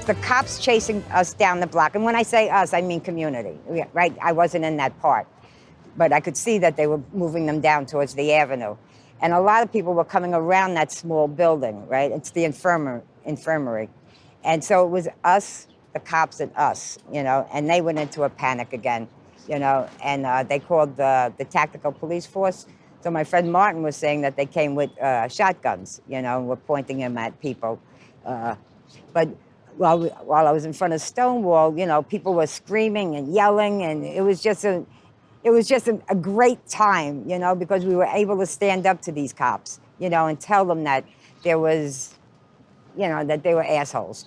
the cops chasing us down the block. And when I say us, I mean community, right? I wasn't in that part. But I could see that they were moving them down towards the avenue. And a lot of people were coming around that small building, right? It's the infirmary. And so it was us, the cops, and us, and they went into a panic again, and they called the tactical police force. So my friend Martin was saying that they came with shotguns, and were pointing them at people. But while I was in front of Stonewall, people were screaming and yelling, and it was just a great time, because we were able to stand up to these cops, and tell them that there was, that they were assholes,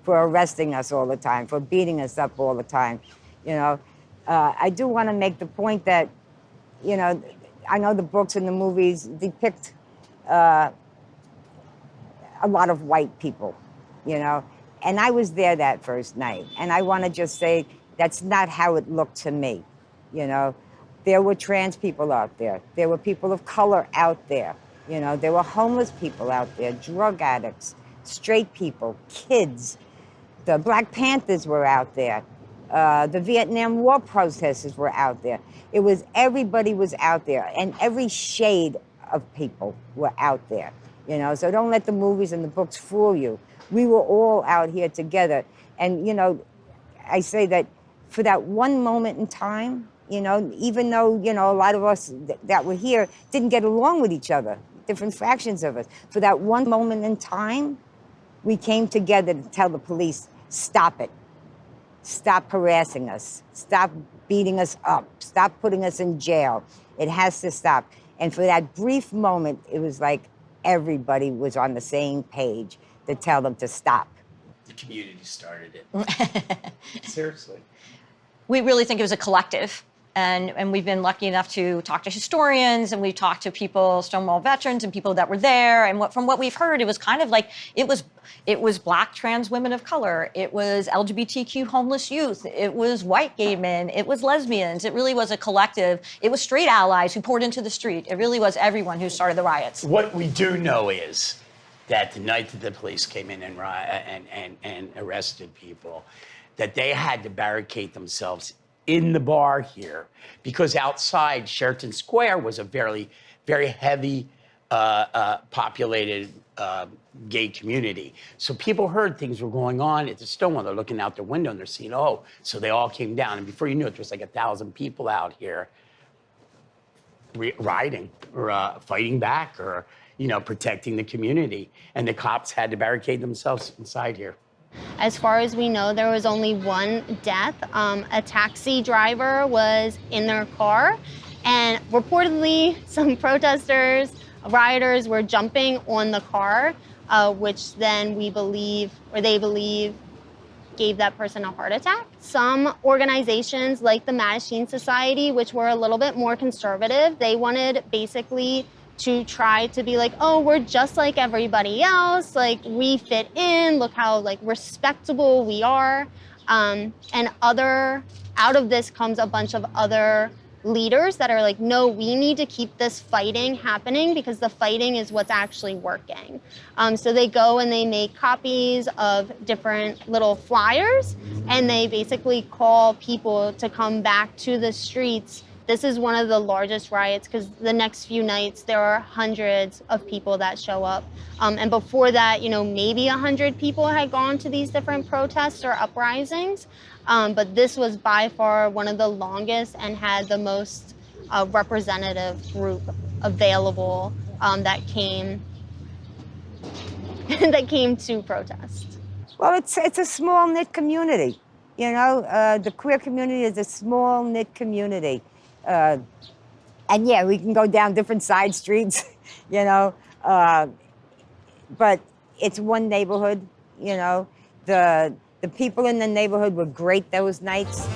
for arresting us all the time, for beating us up all the time, I do want to make the point that, I know the books and the movies depict a lot of white people, and I was there that first night, and I want to just say that's not how it looked to me. There were trans people out there. There were people of color out there. There were homeless people out there, drug addicts, straight people, kids. The Black Panthers were out there. The Vietnam War protesters were out there. Everybody was out there, and every shade of people were out there. So don't let the movies and the books fool you. We were all out here together. And, I say that for that one moment in time, even though, a lot of us that were here didn't get along with each other, different factions of us. For that one moment in time, we came together to tell the police, stop it. Stop harassing us. Stop beating us up. Stop putting us in jail. It has to stop. And for that brief moment, it was like everybody was on the same page to tell them to stop. The community started it. Seriously. We really think it was a collective. And we've been lucky enough to talk to historians, and we've talked to people, Stonewall veterans, and people that were there. And from what we've heard, it was kind of like it was Black trans women of color, it was LGBTQ homeless youth, it was white gay men, it was lesbians. It really was a collective. It was straight allies who poured into the street. It really was everyone who started the riots. What we do know is that the night that the police came in and arrested people, that they had to barricade themselves in the bar here, because outside Sheraton Square was a very, very heavy populated gay community. So people heard things were going on at the Stonewall. They're looking out their window and they're seeing, oh, so they all came down. And before you knew it, there was like 1,000 people out here rioting or fighting back or, protecting the community. And the cops had to barricade themselves inside here. As far as we know, there was only one death. A taxi driver was in their car, and reportedly some protesters, rioters were jumping on the car, which then they believe gave that person a heart attack. Some organizations like the Mattachine Society, which were a little bit more conservative, they wanted basically to try to be like, oh, we're just like everybody else, like we fit in, look how like respectable we are. And out of this comes a bunch of other leaders that are like, no, we need to keep this fighting happening because the fighting is what's actually working. So they go and they make copies of different little flyers, and they basically call people to come back to the streets. This is one of the largest riots because the next few nights there are hundreds of people that show up. And before that, maybe 100 people had gone to these different protests or uprisings. But this was by far one of the longest and had the most representative group available that came to protest. Well, it's a small knit community. The queer community is a small knit community. And yeah, we can go down different side streets, but it's one neighborhood, The people in the neighborhood were great those nights.